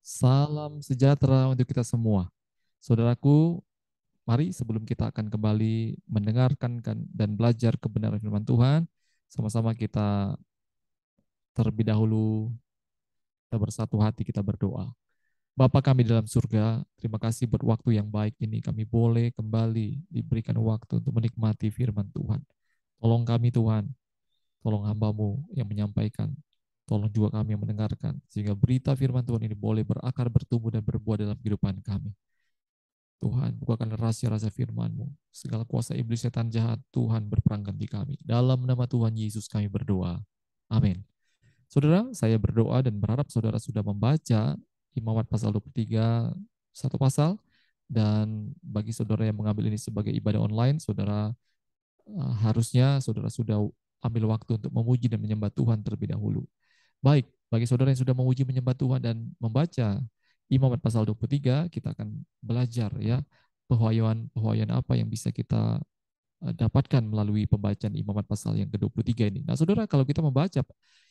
Salam sejahtera untuk kita semua. Saudaraku, mari sebelum kita akan kembali mendengarkan dan belajar kebenaran firman Tuhan, sama-sama kita terlebih dahulu kita bersatu hati, kita berdoa. Bapa kami dalam surga, terima kasih buat waktu yang baik ini. Kami boleh kembali diberikan waktu untuk menikmati firman Tuhan. Tolong kami Tuhan, tolong hamba-Mu yang menyampaikan. Tolong juga kami yang mendengarkan. Sehingga berita firman Tuhan ini boleh berakar, bertumbuh, dan berbuah dalam kehidupan kami. Tuhan, bukakan rahasia-rahasia firman-Mu. Segala kuasa iblis setan jahat, Tuhan berperang ganti kami. Dalam nama Tuhan Yesus kami berdoa. Amin. Saudara, saya berdoa dan berharap saudara sudah membaca Imamat pasal 23, satu pasal. Dan bagi saudara yang mengambil ini sebagai ibadah online, saudara harusnya saudara sudah ambil waktu untuk memuji dan menyembah Tuhan terlebih dahulu. Baik, bagi saudara yang sudah memuji menyembah Tuhan dan membaca Imamat pasal 23, kita akan belajar ya pewahyuan apa yang bisa kita dapatkan melalui pembacaan Imamat pasal yang ke-23 ini. Nah, saudara, kalau kita membaca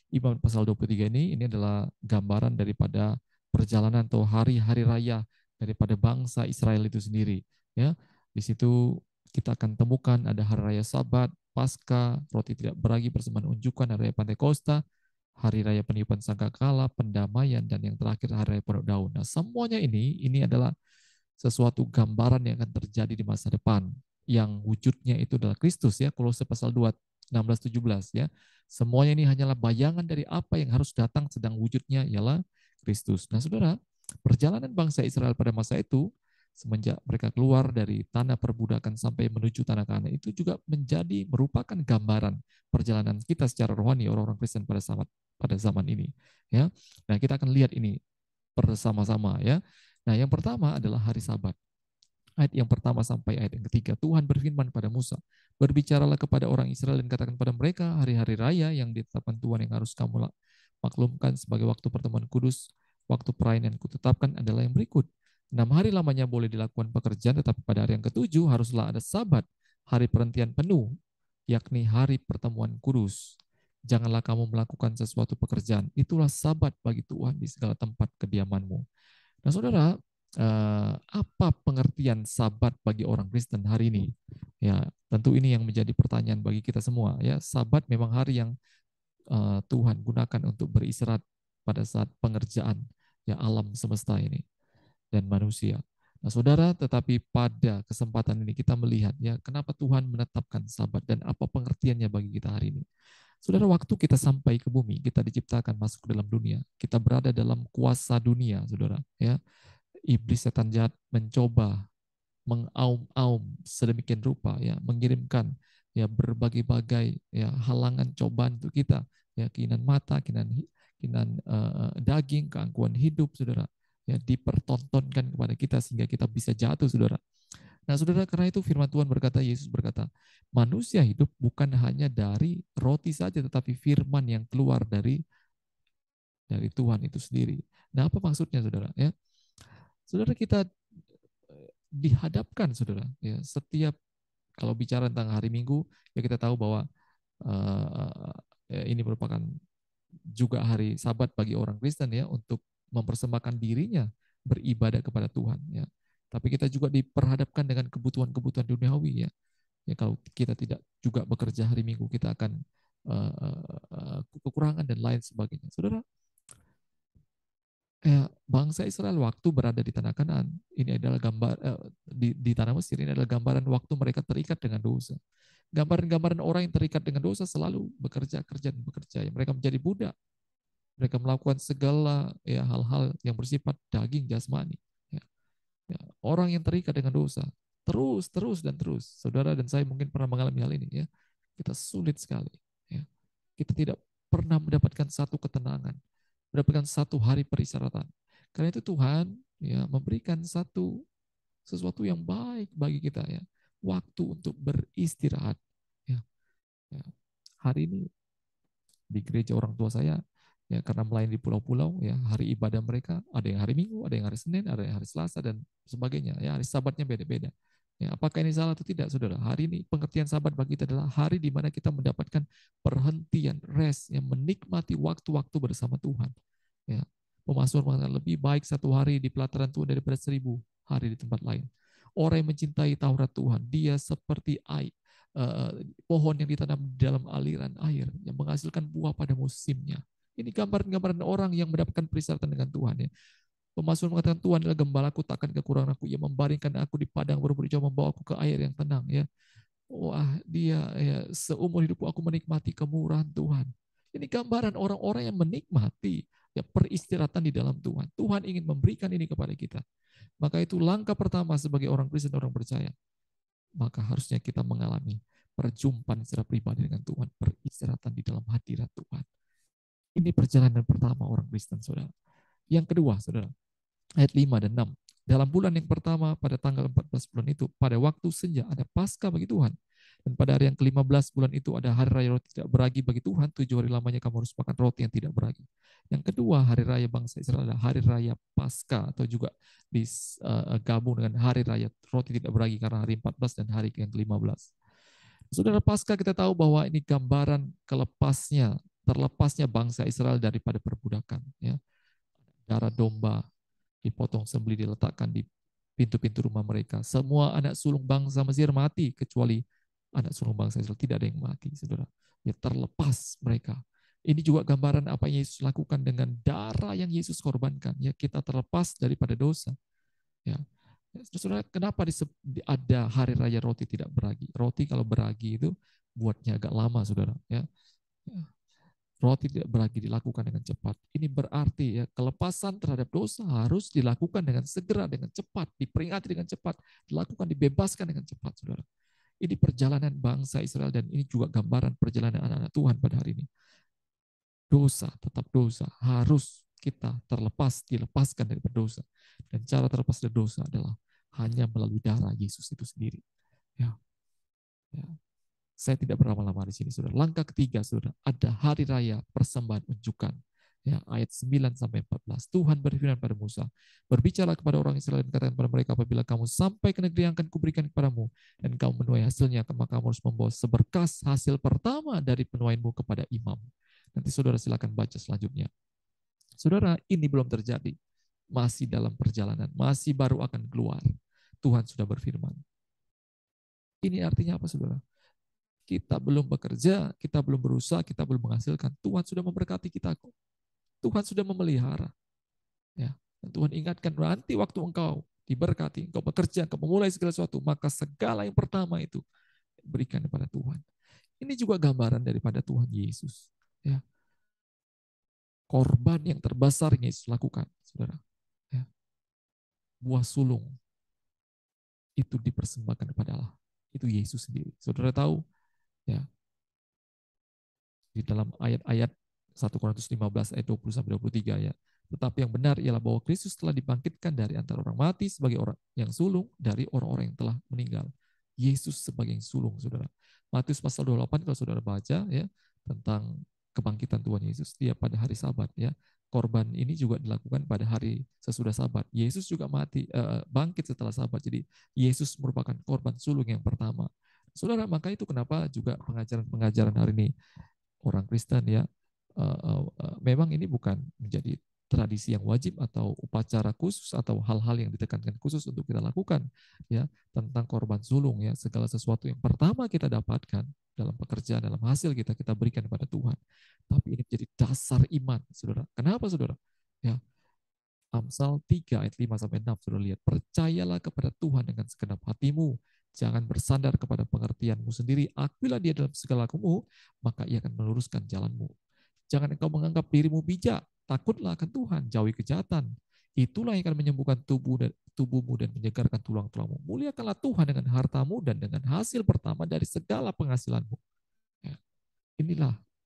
Imamat pasal 23 ini adalah gambaran daripada perjalanan atau hari-hari raya daripada bangsa Israel itu sendiri. Ya, di situ kita akan temukan ada hari raya Sabat, Paskah, roti tidak beragi persembahan unjukan, hari raya Pantekosta, hari raya peniupan sangkakala, pendamaian, dan yang terakhir hari raya Pondok Daun. Nah, semuanya ini adalah sesuatu gambaran yang akan terjadi di masa depan yang wujudnya itu adalah Kristus ya. Kolose pasal 2 16-17 ya. Semuanya ini hanyalah bayangan dari apa yang harus datang, sedang wujudnya ialah Kristus. Nah, Saudara, perjalanan bangsa Israel pada masa itu semenjak mereka keluar dari tanah perbudakan sampai menuju tanah Kanaan itu juga merupakan gambaran perjalanan kita secara rohani orang-orang Kristen pada zaman ini ya. Nah, kita akan lihat ini bersama-sama ya. Nah, yang pertama adalah hari Sabat. Ayat yang pertama sampai ayat yang ketiga. Tuhan berfirman pada Musa, berbicaralah kepada orang Israel dan katakan pada mereka, hari-hari raya yang ditetapkan Tuhan yang harus kamu maklumkan sebagai waktu pertemuan kudus, waktu perayaan yang kutetapkan adalah yang berikut. 6 hari lamanya boleh dilakukan pekerjaan, tetapi pada hari yang ketujuh haruslah ada Sabat, hari perhentian penuh, yakni hari pertemuan kudus. Janganlah kamu melakukan sesuatu pekerjaan. Itulah Sabat bagi Tuhan di segala tempat kediamanmu. Nah, saudara, apa pengertian Sabat bagi orang Kristen hari ini? Ya, tentu ini yang menjadi pertanyaan bagi kita semua. Ya, Sabat memang hari yang Tuhan gunakan untuk beristirahat pada saat pengerjaan ya alam semesta ini dan manusia. Nah, saudara, tetapi pada kesempatan ini kita melihat ya kenapa Tuhan menetapkan Sabat dan apa pengertiannya bagi kita hari ini. Saudara, waktu kita sampai ke bumi, kita diciptakan masuk ke dalam dunia. Kita berada dalam kuasa dunia, saudara. Ya, iblis setan jahat mencoba mengaum-aum sedemikian rupa ya, mengirimkan ya berbagai-bagai ya halangan cobaan untuk kita, ya keinginan mata, keinginan daging, keangkuhan hidup, saudara, ya dipertontonkan kepada kita sehingga kita bisa jatuh, saudara. Nah, saudara, karena itu firman Tuhan berkata, Yesus berkata, manusia hidup bukan hanya dari roti saja, tetapi firman yang keluar dari Tuhan itu sendiri. Nah, apa maksudnya, saudara? Ya, saudara, kita dihadapkan, saudara, ya setiap kalau bicara tentang hari Minggu, ya kita tahu bahwa uh, ini merupakan juga hari Sabat bagi orang Kristen ya untuk mempersembahkan dirinya beribadah kepada Tuhan ya. Tapi kita juga diperhadapkan dengan kebutuhan-kebutuhan duniawi ya. Ya, kalau kita tidak juga bekerja hari Minggu, kita akan kekurangan dan lain sebagainya. Saudara, bangsa Israel waktu berada di tanah Kanaan, ini adalah gambar di tanah Mesir, ini adalah gambaran waktu mereka terikat dengan dosa. Gambaran-gambaran orang yang terikat dengan dosa selalu bekerja, kerja dan bekerja. Mereka menjadi budak. Mereka melakukan segala ya hal-hal yang bersifat daging jasmani. Ya. Ya. Orang yang terikat dengan dosa terus, terus dan terus. Saudara dan saya mungkin pernah mengalami hal ini ya. Kita sulit sekali. Ya. Kita tidak pernah mendapatkan satu ketenangan, mendapatkan satu hari peristirahatan. Karena itu Tuhan ya memberikan sesuatu yang baik bagi kita ya, waktu untuk beristirahat. Ya, ya. Hari ini di gereja orang tua saya ya karena melayani di pulau-pulau ya hari ibadah mereka ada yang hari Minggu, ada yang hari Senin, ada yang hari Selasa dan sebagainya. Ya hari Sabatnya beda-beda. Ya, apakah ini salah atau tidak, saudara? Hari ini pengertian Sabat bagi kita adalah hari di mana kita mendapatkan perhentian, rest, yang menikmati waktu-waktu bersama Tuhan. Ya, Pemasmur mengatakan lebih baik 1 hari di pelataran Tuhan daripada 1000 hari di tempat lain. Orang yang mencintai Taurat Tuhan, dia seperti air, pohon yang ditanam di dalam aliran air yang menghasilkan buah pada musimnya. Ini gambaran-gambaran orang yang mendapatkan perseratan dengan Tuhan. Ya. Pemasmur mengatakan Tuhan adalah gembalaku, takkan kekurangan aku. Ia membaringkan aku di padang berburu hijau, membawa aku ke air yang tenang. Ya. Wah, dia ya, seumur hidupku aku menikmati kemurahan Tuhan. Ini gambaran orang-orang yang menikmati ya peristirahatan di dalam Tuhan. Tuhan ingin memberikan ini kepada kita. Maka itu langkah pertama sebagai orang Kristen, orang percaya. Maka harusnya kita mengalami perjumpaan secara pribadi dengan Tuhan, peristirahatan di dalam hadirat Tuhan. Ini perjalanan pertama orang Kristen, saudara. Yang kedua, saudara, ayat 5 dan 6. Dalam bulan yang pertama, pada tanggal 14 bulan itu, pada waktu senja, ada Paskah bagi Tuhan. Dan pada hari yang ke-15 bulan itu ada hari raya roti tidak beragi bagi Tuhan. 7 hari lamanya kamu harus makan roti yang tidak beragi. Yang kedua, hari raya bangsa Israel adalah hari raya Paskah, atau juga digabung dengan hari raya roti tidak beragi karena hari 14 dan hari yang ke-15. Saudara, Paskah kita tahu bahwa ini gambaran terlepasnya bangsa Israel daripada perbudakan. Ya. Darah domba dipotong sembelih diletakkan di pintu-pintu rumah mereka. Semua anak sulung bangsa Mesir mati kecuali anak sulung bangsa Israel, tidak ada yang mati, saudara. Ya, terlepas mereka. Ini juga gambaran apa yang Yesus lakukan dengan darah yang Yesus korbankan. Ya, kita terlepas daripada dosa. Ya. Saudara, kenapa ada hari raya roti tidak beragi? Roti kalau beragi itu buatnya agak lama, saudara. Ya. Roti tidak beragi dilakukan dengan cepat. Ini berarti ya kelepasan terhadap dosa harus dilakukan dengan segera, dengan cepat, diperingati dengan cepat, dilakukan, dibebaskan dengan cepat, saudara. Ini perjalanan bangsa Israel dan ini juga gambaran perjalanan anak-anak Tuhan pada hari ini. Dosa, tetap dosa, harus kita dilepaskan dari dosa. Dan cara terlepas dari dosa adalah hanya melalui darah Yesus itu sendiri. Ya, ya. Saya tidak berlama-lama di sini, saudara. Langkah ketiga, saudara, ada hari raya persembahan unjukan. Ya, ayat 9 sampai 14. Tuhan berfirman pada Musa, berbicara kepada orang Israel dan katakan kepada mereka, apabila kamu sampai ke negeri yang akan kuberikan kepadamu dan kamu menuai hasilnya, maka kamu harus membawa seberkas hasil pertama dari penuaianmu kepada imam. Nanti saudara silakan baca selanjutnya. Saudara, ini belum terjadi. Masih dalam perjalanan, masih baru akan keluar. Tuhan sudah berfirman. Ini artinya apa, saudara? Kita belum bekerja, kita belum berusaha, kita belum menghasilkan. Tuhan sudah memberkati kita kok. Tuhan sudah memelihara. Ya. Dan Tuhan ingatkan nanti waktu engkau diberkati, engkau bekerja, engkau memulai segala sesuatu, maka segala yang pertama itu berikan kepada Tuhan. Ini juga gambaran daripada Tuhan Yesus. Ya. Korban yang terbesar yang Yesus lakukan, saudara. Ya. Buah sulung itu dipersembahkan kepada Allah. Itu Yesus sendiri. Saudara tahu, ya, di dalam ayat-ayat 1 Korintus 15 ayat 20 sampai 23 ya. Tetapi yang benar ialah bahwa Kristus telah dibangkitkan dari antara orang mati sebagai orang yang sulung dari orang-orang yang telah meninggal. Yesus sebagai yang sulung, saudara. Matius pasal 28 kalau saudara baca ya tentang kebangkitan Tuhan Yesus, dia pada hari Sabat ya. Korban ini juga dilakukan pada hari sesudah Sabat. Yesus juga bangkit setelah Sabat. Jadi Yesus merupakan korban sulung yang pertama. Saudara, maka itu kenapa juga pengajaran-pengajaran hari ini orang Kristen ya, memang ini bukan menjadi tradisi yang wajib atau upacara khusus atau hal-hal yang ditekankan khusus untuk kita lakukan ya tentang korban sulung ya, segala sesuatu yang pertama kita dapatkan dalam pekerjaan, dalam hasil kita berikan kepada Tuhan. Tapi ini menjadi dasar iman, saudara. Kenapa, saudara? Ya, Amsal 3 ayat 5 sampai 6, saudara lihat, percayalah kepada Tuhan dengan segenap hatimu. Jangan bersandar kepada pengertianmu sendiri. Akuilah dia dalam segala lakumu, maka ia akan meluruskan jalanmu. Jangan engkau menganggap dirimu bijak. Takutlah akan Tuhan, jauhi kejahatan. Itulah yang akan menyembuhkan tubuhmu dan menyegarkan tulang-tulangmu. Muliakanlah Tuhan dengan hartamu dan dengan hasil pertama dari segala penghasilanmu. Ya.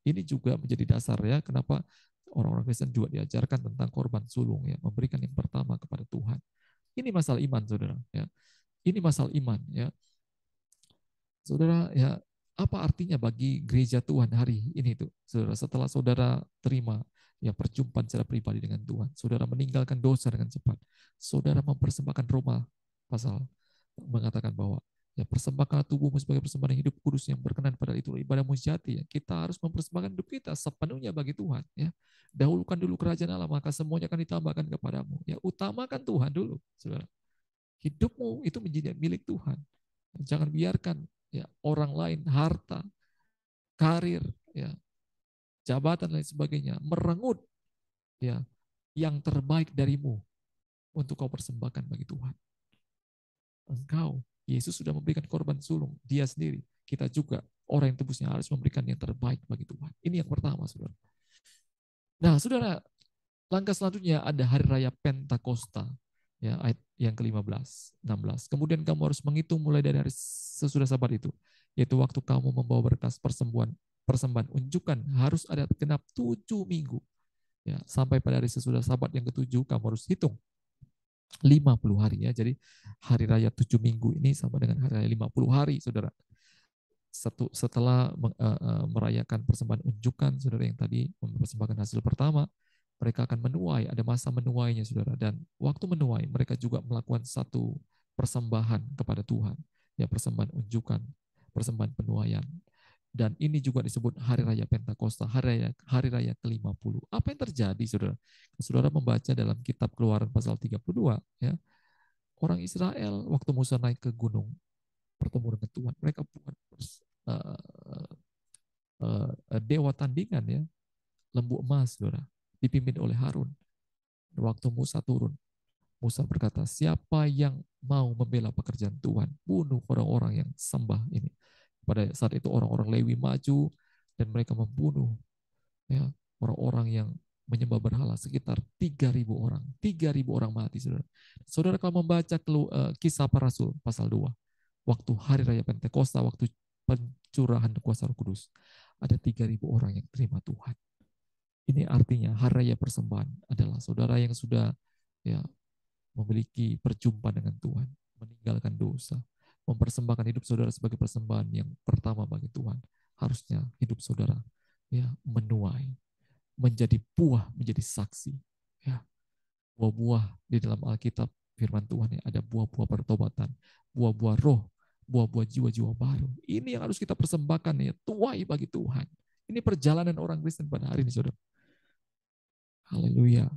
Ini juga menjadi dasar ya kenapa orang-orang Kristen juga diajarkan tentang korban sulung ya, memberikan yang pertama kepada Tuhan. Ini masalah iman, saudara. Ya. Ini masalah iman ya. Saudara ya, apa artinya bagi gereja Tuhan hari ini tuh? Saudara, setelah saudara terima ya perjumpaan secara pribadi dengan Tuhan, saudara meninggalkan dosa dengan cepat. Saudara mempersembahkan Roma pasal mengatakan bahwa Ya, persembahkanlah tubuhmu sebagai persembahan yang hidup kudus yang berkenan pada itu ibadahmu sejati. Ya. Kita harus mempersembahkan hidup kita sepenuhnya bagi Tuhan. Ya. Dahulukan dulu kerajaan Allah, maka semuanya akan ditambahkan kepadamu. Ya, utamakan Tuhan dulu, saudara. Hidupmu itu menjadi milik Tuhan. Jangan biarkan ya orang lain, harta, karir, ya, jabatan dan lain sebagainya merenggut ya yang terbaik darimu untuk kau persembahkan bagi Tuhan. Engkau, Yesus sudah memberikan korban sulung, dia sendiri. Kita juga, orang yang tebusnya harus memberikan yang terbaik bagi Tuhan. Ini yang pertama, saudara. Nah, saudara, langkah selanjutnya ada hari raya Pentakosta. Ya, ayat yang ke-15, 16. Kemudian kamu harus menghitung mulai dari hari sesudah Sabat itu, yaitu waktu kamu membawa berkas persembahan unjukan harus ada genap 7 minggu. Ya, sampai pada hari sesudah Sabat yang ketujuh kamu harus hitung 50 hari ya. Jadi hari raya 7 minggu ini sama dengan hari raya 50 hari, saudara. Setelah merayakan persembahan unjukan, saudara, yang tadi mempersembahkan hasil pertama, mereka akan menuai, ada masa menuainya, saudara. Dan waktu menuai, mereka juga melakukan satu persembahan kepada Tuhan. Ya, persembahan unjukan, persembahan penuaian. Dan ini juga disebut hari raya Pentakosta, hari raya ke-50. Apa yang terjadi, saudara? Saudara membaca dalam kitab Keluaran pasal 32, ya. Orang Israel waktu Musa naik ke gunung, bertemu dengan Tuhan, mereka buat uh, dewa tandingan, ya, lembu emas, saudara, dipimpin oleh Harun. Waktu Musa turun, Musa berkata, siapa yang mau membela pekerjaan Tuhan, bunuh orang-orang yang sembah ini. Pada saat itu orang-orang Lewi maju dan mereka membunuh ya orang-orang yang menyembah berhala, sekitar 3.000 orang. 3.000 orang mati, saudara. Saudara kalau membaca kisah para rasul pasal 2, waktu hari raya Pentakosta, waktu pencurahan kuasa Roh Kudus, ada 3.000 orang yang terima Tuhan. Ini artinya hari raya persembahan adalah saudara yang sudah ya memiliki perjumpaan dengan Tuhan, meninggalkan dosa, mempersembahkan hidup saudara sebagai persembahan yang pertama bagi Tuhan. Harusnya hidup saudara ya menuai, menjadi buah, menjadi saksi. Ya, buah-buah di dalam Alkitab firman Tuhan ya, ada buah-buah pertobatan, buah-buah roh, buah-buah jiwa-jiwa baru. Ini yang harus kita persembahkan ya, tuai bagi Tuhan. Ini perjalanan orang Kristen pada hari ini, saudara. Haleluya.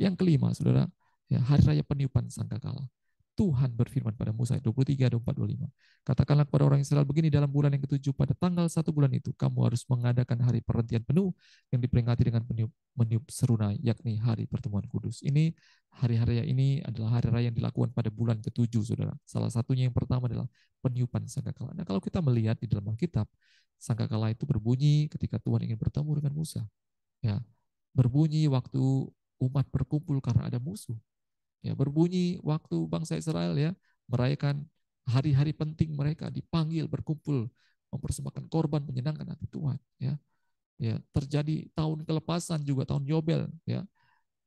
Yang kelima, saudara, ya, hari raya peniupan sangkakala. Tuhan berfirman pada Musa 23, 24, 25. Katakanlah kepada orang Israel begini, dalam bulan yang ketujuh pada tanggal 1 bulan itu kamu harus mengadakan hari perhentian penuh yang diperingati dengan meniup seruna, yakni hari pertemuan kudus. Ini hari-hari raya ini adalah hari raya yang dilakukan pada bulan ketujuh, saudara. Salah satunya yang pertama adalah peniupan sangkakala. Nah, kalau kita melihat di dalam Alkitab, sangkakala itu berbunyi ketika Tuhan ingin bertemu dengan Musa. Ya, berbunyi waktu umat berkumpul karena ada musuh. Ya, berbunyi waktu bangsa Israel ya merayakan hari-hari penting, mereka dipanggil berkumpul mempersembahkan korban menyenangkan hati Tuhan. Ya, ya terjadi tahun kelepasan juga, tahun Yobel. Ya,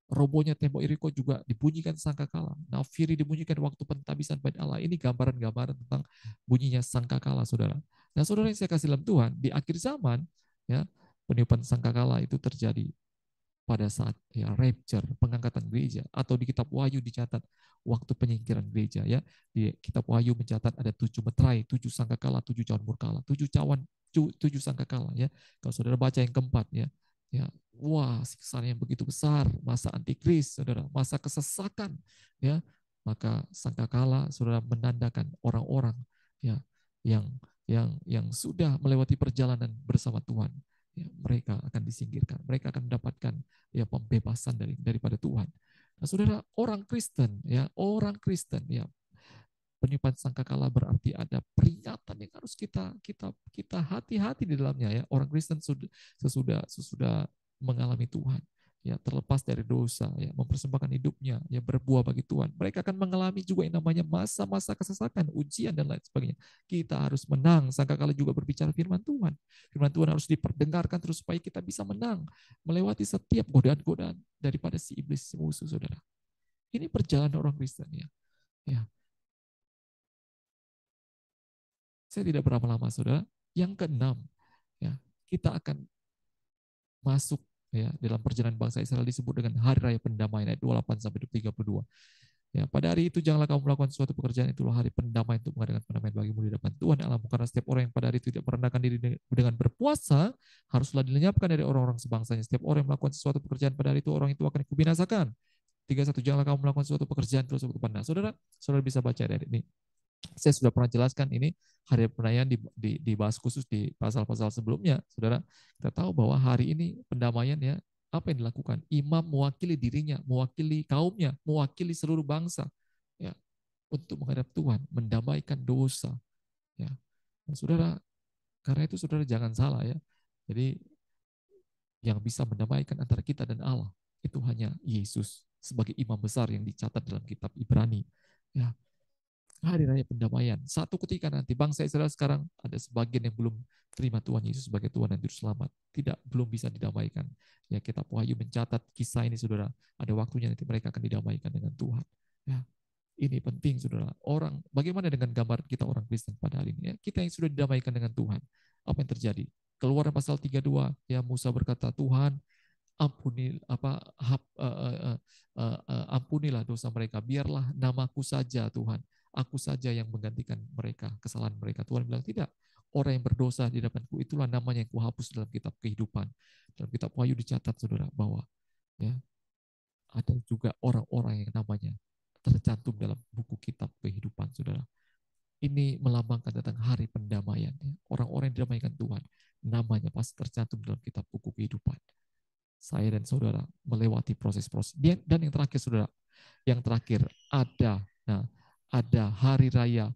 robohnya tembok Yeriko juga dibunyikan sangkakala. Nafiri dibunyikan waktu pentabisan bait Allah. Ini gambaran-gambaran tentang bunyinya sangkakala, saudara. Nah, saudara yang saya kasih dalam Tuhan, di akhir zaman ya peniupan sangkakala itu terjadi pada saat ya rapture, pengangkatan gereja, atau di kitab Wahyu dicatat waktu penyingkiran gereja ya. Di kitab Wahyu mencatat ada 7 meterai, 7 sangkakala, 7 cawan murkala, 7 sangkakala ya. Kalau saudara baca yang keempat ya, ya wah siksaan yang begitu besar, masa antikris, saudara, masa kesesakan ya. Maka sangkakala saudara menandakan orang-orang ya yang sudah melewati perjalanan bersama Tuhan, ya, mereka akan disingkirkan, mereka akan mendapatkan ya pembebasan daripada Tuhan. Nah, saudara, orang Kristen ya peniupan sangkakala berarti ada peringatan yang harus kita hati-hati di dalamnya ya. Orang Kristen sesudah mengalami Tuhan ya, terlepas dari dosa ya, mempersembahkan hidupnya ya, berbuah bagi Tuhan, mereka akan mengalami juga yang namanya masa-masa kesesakan, ujian dan lain sebagainya. Kita harus menang. Sangkakala juga berbicara firman Tuhan. Firman Tuhan harus diperdengarkan terus supaya kita bisa menang melewati setiap godaan-godaan daripada si iblis, si musuh, saudara. Ini perjalanan orang Kristen ya. Ya, saya tidak berlama-lama, saudara. Yang keenam, ya, kita akan masuk ya dalam perjalanan bangsa Israel disebut dengan hari raya pendamaian ayat 28 sampai 32. Ya, pada hari itu janganlah kamu melakukan suatu pekerjaan, itulah hari pendamaian untuk mengadakan pendamaian bagimu di depan Tuhan Allahmu. Karena setiap orang yang pada hari itu tidak merendahkan diri dengan berpuasa, haruslah dilenyapkan dari orang-orang sebangsanya. Setiap orang yang melakukan sesuatu pekerjaan pada hari itu, orang itu akan kubinasakan. 31, janganlah kamu melakukan suatu pekerjaan terus untuk pandang. Saudara, saudara bisa baca dari ini. Saya sudah pernah jelaskan ini hari pendamaian dibahas khusus di pasal-pasal sebelumnya. Saudara, kita tahu bahwa hari ini pendamaian ya, apa yang dilakukan? Imam mewakili dirinya, mewakili kaumnya, mewakili seluruh bangsa ya, untuk menghadap Tuhan, mendamaikan dosa ya. Nah, saudara, karena itu saudara jangan salah ya. Jadi yang bisa mendamaikan antara kita dan Allah itu hanya Yesus sebagai imam besar yang dicatat dalam kitab Ibrani. Ya, hari raya pendamaian. Satu ketika nanti bangsa Israel sekarang ada sebagian yang belum terima Tuhan Yesus sebagai Tuhan dan Juru Selamat. Tidak, belum bisa didamaikan. Ya, kitab Wahyu mencatat kisah ini, saudara. Ada waktunya nanti mereka akan didamaikan dengan Tuhan. Ya, ini penting, saudara. Orang, bagaimana dengan gambar kita orang Kristen pada hari ini? Ya, kita yang sudah didamaikan dengan Tuhan. Apa yang terjadi? Keluaran pasal 32, ya Musa berkata, Tuhan, ampuni ampunilah dosa mereka, biarlah namaku saja Tuhan, aku saja yang menggantikan mereka, kesalahan mereka. Tuhan bilang tidak, orang yang berdosa di hadapanku itulah namanya yang kuhapus dalam kitab kehidupan. Dalam kitab Wahyu dicatat, saudara, bahwa ya ada juga orang-orang yang namanya tercantum dalam buku kitab kehidupan, saudara. Ini melambangkan tentang hari pendamaian. Ya. Orang-orang yang didamaikan Tuhan, namanya pasti tercantum dalam kitab buku kehidupan. Saya dan saudara melewati proses-proses. Dan yang terakhir, saudara, yang terakhir nah, ada hari raya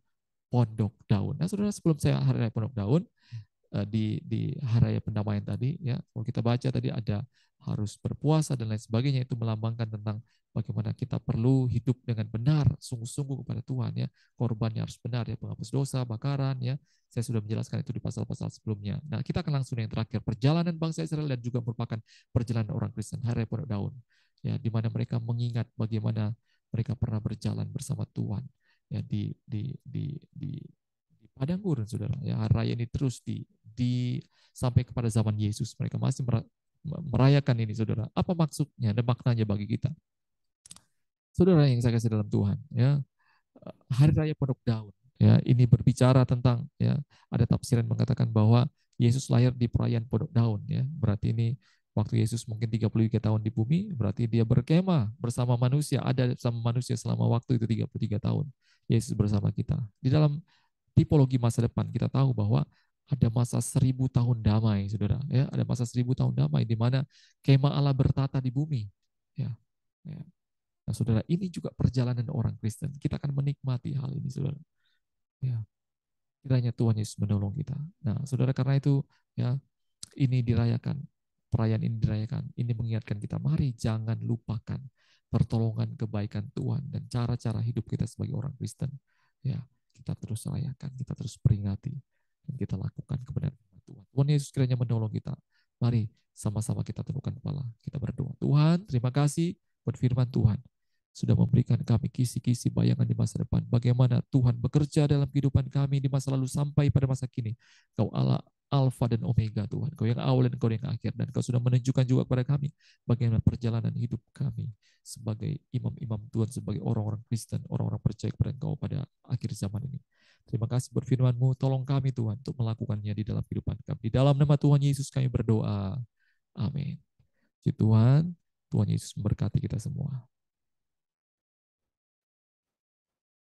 Pondok Daun. Nah, saudara, sebelum saya hari raya Pondok Daun, di hari raya pendamaian tadi, ya, kalau kita baca tadi ada harus berpuasa dan lain sebagainya, itu melambangkan tentang bagaimana kita perlu hidup dengan benar, sungguh-sungguh kepada Tuhan, ya, korbannya harus benar, ya, penghapus dosa, bakaran, ya. Saya sudah menjelaskan itu di pasal-pasal sebelumnya. Nah, kita akan langsung yang terakhir, perjalanan bangsa Israel dan juga merupakan perjalanan orang Kristen, hari raya Pondok Daun, ya, di mana mereka mengingat bagaimana mereka pernah berjalan bersama Tuhan, ya, di padang gurun, saudara. Ya, hari raya ini terus sampai kepada zaman Yesus. Mereka masih merayakan ini, saudara. Apa maksudnya dan maknanya bagi kita? Saudara yang saya kasih dalam Tuhan, ya, hari raya Pondok Daun, ya, ini berbicara tentang, ya, ada tafsiran mengatakan bahwa Yesus lahir di perayaan Pondok Daun, ya. Berarti ini waktu Yesus mungkin 33 tahun di bumi, berarti dia berkemah bersama manusia, ada bersama manusia selama waktu itu 33 tahun. Yesus bersama kita. Di dalam tipologi masa depan kita tahu bahwa ada masa 1000 tahun damai, saudara. Ya, ada masa 1000 tahun damai di mana kemah Allah bertata di bumi. Ya, ya. Nah, saudara, ini juga perjalanan orang Kristen. Kita akan menikmati hal ini, saudara. Ya, kiranya Tuhan Yesus menolong kita. Nah, saudara, karena itu, ya, ini dirayakan, perayaan ini dirayakan. Ini mengingatkan kita, mari jangan lupakan pertolongan kebaikan Tuhan dan cara-cara hidup kita sebagai orang Kristen. Ya, kita terus rayakan, kita terus peringati, dan kita lakukan kebenaran Tuhan. Tuhan Yesus kiranya menolong kita. Mari sama-sama kita tundukkan kepala, kita berdoa. Tuhan, terima kasih buat firman Tuhan. Sudah memberikan kami kisi-kisi bayangan di masa depan. Bagaimana Tuhan bekerja dalam kehidupan kami di masa lalu sampai pada masa kini. Kau Allah Alfa dan Omega, Tuhan. Kau yang awal dan Kau yang akhir. Dan Kau sudah menunjukkan juga kepada kami bagaimana perjalanan hidup kami sebagai imam-imam Tuhan, sebagai orang-orang Kristen, orang-orang percaya kepada Engkau pada akhir zaman ini. Terima kasih buat firman-Mu. Tolong kami, Tuhan, untuk melakukannya di dalam kehidupan kami. Di dalam nama Tuhan Yesus kami berdoa. Amin. Tuhan Yesus memberkati kita semua.